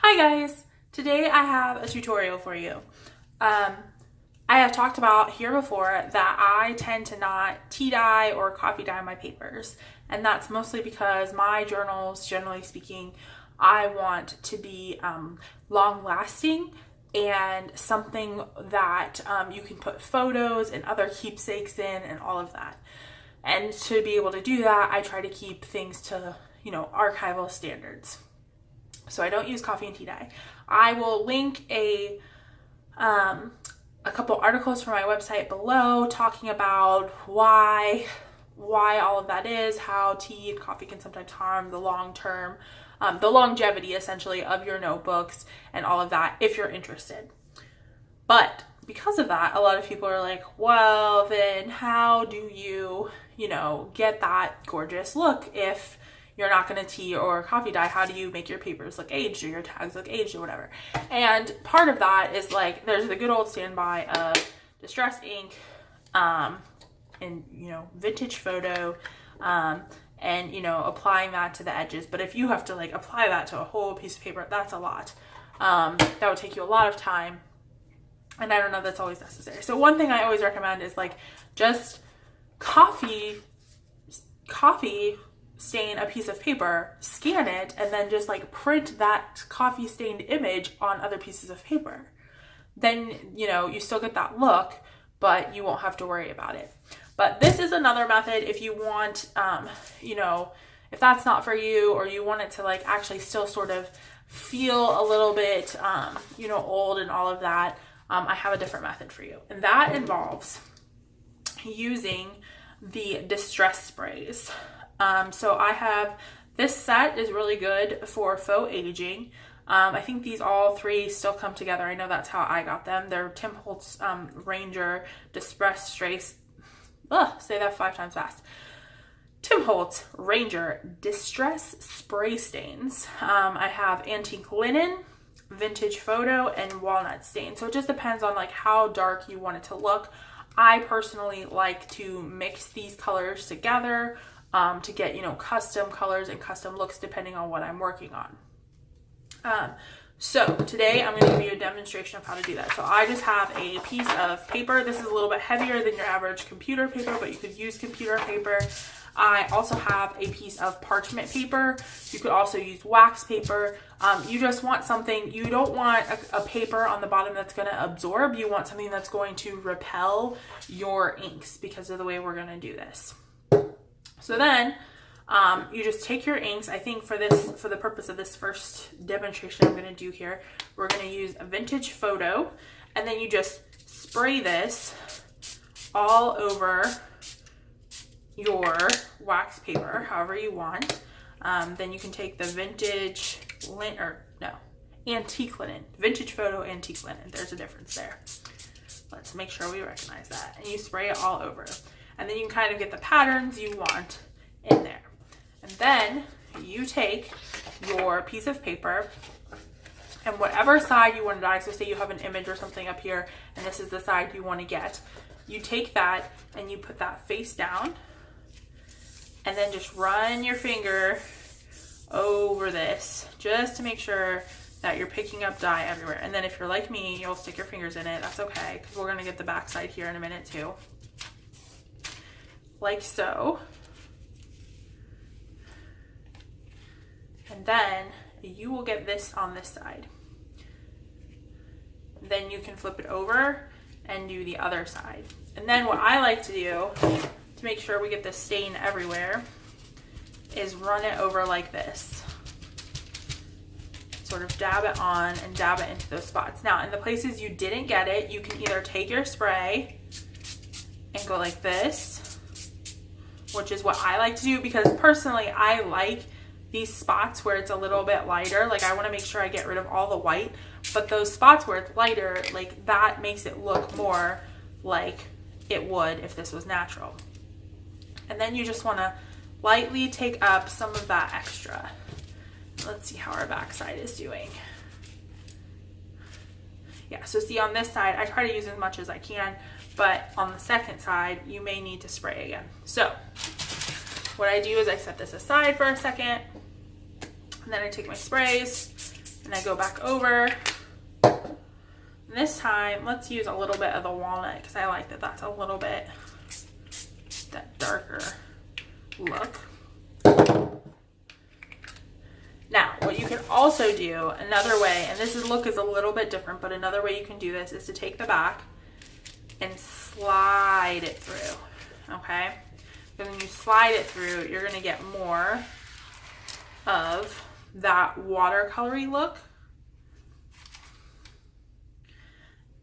Hi guys! Today I have a tutorial for you. I have talked about here before that I tend to not tea dye or coffee dye my papers, and that's mostly because my journals, generally speaking, I want to be long lasting and something that you can put photos and other keepsakes in and all of that. And to be able to do that, I try to keep things to, archival standards. So I don't use coffee and tea dye. I will link a couple articles from my website below talking about why all of that is, how tea and coffee can sometimes harm the long-term, the longevity essentially of your notebooks and all of that if you're interested. But because of that, a lot of people are like, well, then how do you, get that gorgeous look if you're not going to tea or coffee dye? How do you make your papers look aged or your tags look aged or whatever? And part of that is like, there's the good old standby of distress ink, and, vintage photo, and, applying that to the edges. But if you have to apply that to a whole piece of paper, that's a lot. That would take you a lot of time. And I don't know if that's always necessary. So one thing I always recommend is just coffee stain a piece of paper, scan it, and then just print that coffee stained image on other pieces of paper. Then, you still get that look, but you won't have to worry about it. But this is another method if you want, if that's not for you, or you want it to actually still sort of feel a little bit, old and all of that. I have a different method for you. And that involves using the distress sprays. So I have, this set is really good for faux aging. I think these all three still come together. I know that's how I got them. They're Tim Holtz Ranger Distress Sprays. Say that 5 times fast. Tim Holtz Ranger Distress Spray Stains. I have antique linen, vintage photo, and walnut stain. So it just depends on how dark you want it to look. I personally like to mix these colors together to get, custom colors and custom looks depending on what I'm working on. So today I'm going to give you a demonstration of how to do that. So I just have a piece of paper. This is a little bit heavier than your average computer paper, but you could use computer paper. I also have a piece of parchment paper. You could also use wax paper. You just want something, you don't want a paper on the bottom that's going to absorb. You want something that's going to repel your inks because of the way we're going to do this. So then you just take your inks. I think for the purpose of this first demonstration I'm going to do here, we're going to use a vintage photo, and then you just spray this all over your wax paper, however you want. Then you can take the vintage linen, antique linen, vintage photo, antique linen. There's a difference there. Let's make sure we recognize that. And you spray it all over. And then you can kind of get the patterns you want in there. And then you take your piece of paper and whatever side you want to dye, so say you have an image or something up here and this is the side you want to get, you take that and you put that face down and then just run your finger over this just to make sure that you're picking up dye everywhere. And then if you're like me, you'll stick your fingers in it. That's okay, because we're going to get the back side here in a minute too. Like so. And then you will get this on this side. Then you can flip it over and do the other side. And then what I like to do to make sure we get the stain everywhere is run it over like this. Sort of dab it on and dab it into those spots. Now, in the places you didn't get it, you can either take your spray and go like this, which is what I like to do because personally I like these spots where it's a little bit lighter. I want to make sure I get rid of all the white, but those spots where it's lighter, that makes it look more like it would if this was natural. And then you just want to lightly take up some of that extra. Let's see how our back side is doing. Yeah, so see on this side, I try to use as much as I can, but on the second side, you may need to spray again. So what I do is I set this aside for a second, and then I take my sprays And I go back over. This time, let's use a little bit of the walnut because I like that that's a little bit that darker look. Now, what you can also do, another way, and this look is a little bit different, but another way you can do this is to take the back and slide it through, okay? Because when you slide it through, you're gonna get more of that watercolory look.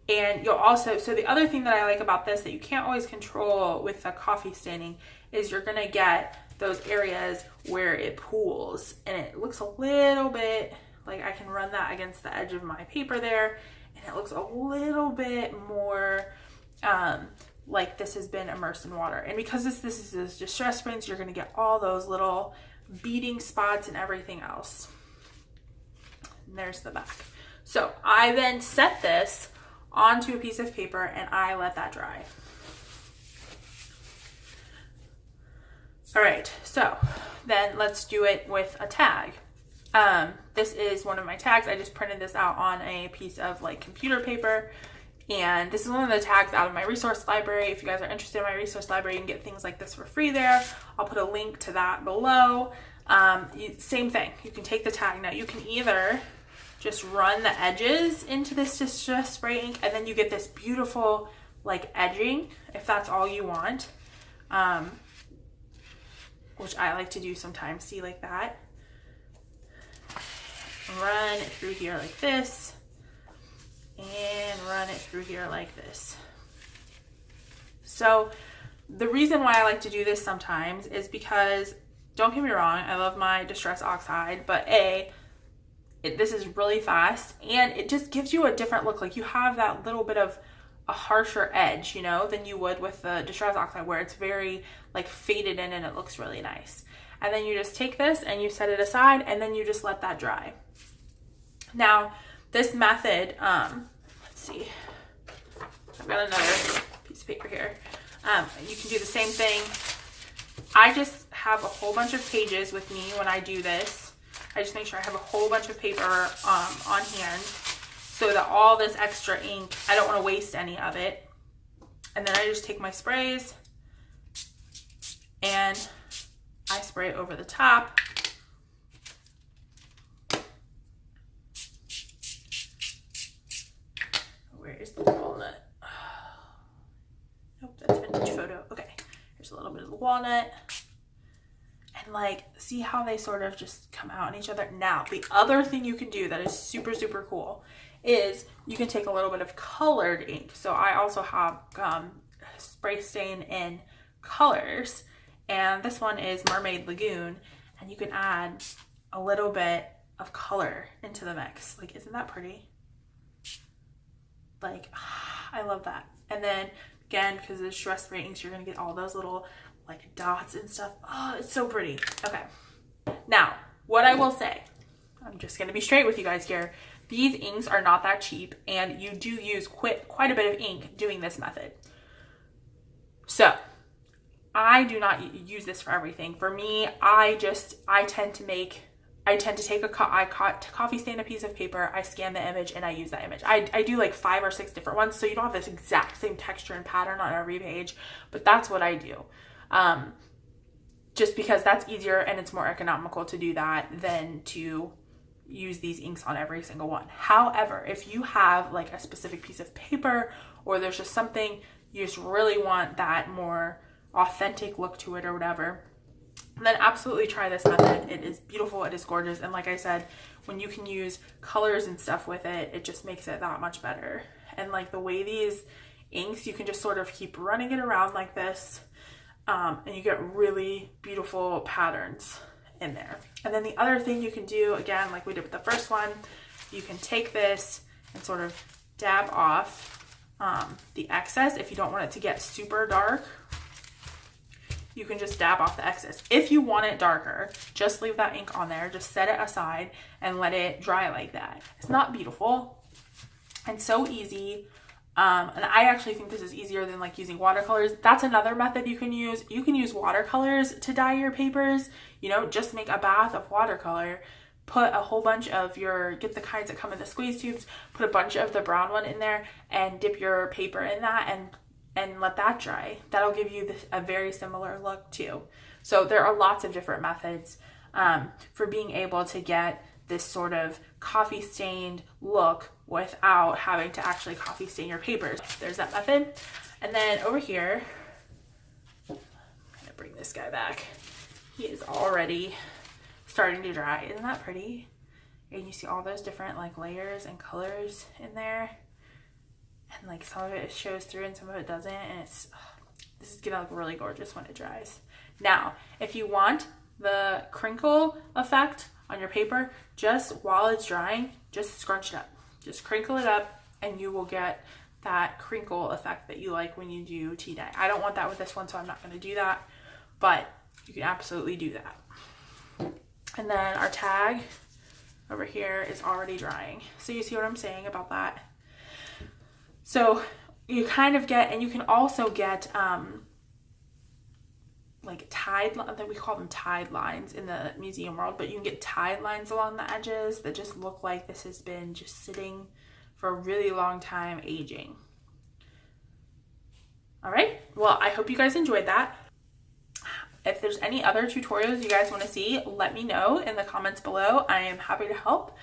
And you'll also, so the other thing that I like about this that you can't always control with the coffee staining is you're gonna get those areas where it pools and it looks a little bit like I can run that against the edge of my paper there and it looks a little bit more like this has been immersed in water. And because this is distress prints, you're gonna get all those little beading spots and everything else. And there's the back. So I then set this onto a piece of paper and I let that dry. All right, so then let's do it with a tag. This is one of my tags. I just printed this out on a piece of like computer paper. And this is one of the tags out of my resource library. If you guys are interested in my resource library, you can get things like this for free there. I'll put a link to that below. Same thing, you can take the tag. Now you can either just run the edges into this distress spray ink and then you get this beautiful like edging if that's all you want. Which I like to do sometimes, see like that. Run it through here like this. And run it through here like this. So the reason why I like to do this sometimes is because, don't get me wrong, I love my Distress Oxide, but this is really fast and it just gives you a different look. Like you have that little bit of a harsher edge, you know, than you would with the Distress Oxide where it's very like faded in and it looks really nice. And then you just take this and you set it aside and then you just let that dry. Now, this method, let's see, I've got another piece of paper here. You can do the same thing. I just have a whole bunch of pages with me when I do this. I just make sure I have a whole bunch of paper on hand so that all this extra ink, I don't want to waste any of it. And then I just take my sprays and I spray over the top. Where is the walnut? Nope, that's vintage photo. Okay, here's a little bit of the walnut. And like, see how they sort of just come out on each other? Now, the other thing you can do that is super, super cool is you can take a little bit of colored ink. So I also have spray stain in colors. And this one is Mermaid Lagoon. And you can add a little bit of color into the mix. Like, isn't that pretty? Like, I love that. And then again, because it's distress spray inks, you're gonna get all those little like dots and stuff. Oh, it's so pretty. Okay. Now, what I will say, I'm just gonna be straight with you guys here. These inks are not that cheap and you do use quite a bit of ink doing this method. So I do not use this for everything. For me, I tend to take a coffee stain a piece of paper, I scan the image and I use that image. I do like 5 or 6 different ones, so you don't have this exact same texture and pattern on every page, but that's what I do. Just because that's easier and it's more economical to do that than to use these inks on every single one. However, if you have like a specific piece of paper or there's just something you just really want that more authentic look to it or whatever, then absolutely try this method. It is beautiful, it is gorgeous, and like I said, when you can use colors and stuff with it, it just makes it that much better. And like the way these inks, you can just sort of keep running it around like this, and you get really beautiful patterns in there. And then the other thing you can do, again, like we did with the first one, you can take this and sort of dab off the excess. If you don't want it to get super dark, you can just dab off the excess. If you want it darker, just leave that ink on there, just set it aside and let it dry like that. It's not beautiful and so easy. And I actually think this is easier than like using watercolors. That's another method you can use. You can use watercolors to dye your papers. You know, just make a bath of watercolor, put a whole bunch of get the kinds that come in the squeeze tubes, put a bunch of the brown one in there, and dip your paper in that and let that dry. That'll give you a very similar look too. So there are lots of different methods for being able to get this sort of coffee stained look without having to actually coffee stain your papers. There's that method. And then over here, I'm gonna bring this guy back. He is already starting to dry. Isn't that pretty? And you see all those different like layers and colors in there. And like some of it shows through and some of it doesn't. And this is gonna look really gorgeous when it dries. Now, if you want the crinkle effect on your paper, just while it's drying, just scrunch it up. Just crinkle it up and you will get that crinkle effect that you like when you do tea dye. I don't want that with this one, so I'm not gonna do that, but you can absolutely do that. And then our tag over here is already drying. So you see what I'm saying about that? So you kind of get, and you can also get like tide, we call them tide lines in the museum world, but you can get tide lines along the edges that just look like this has been just sitting for a really long time aging. All right, well, I hope you guys enjoyed that. If there's any other tutorials you guys want to see, let me know in the comments below. I am happy to help.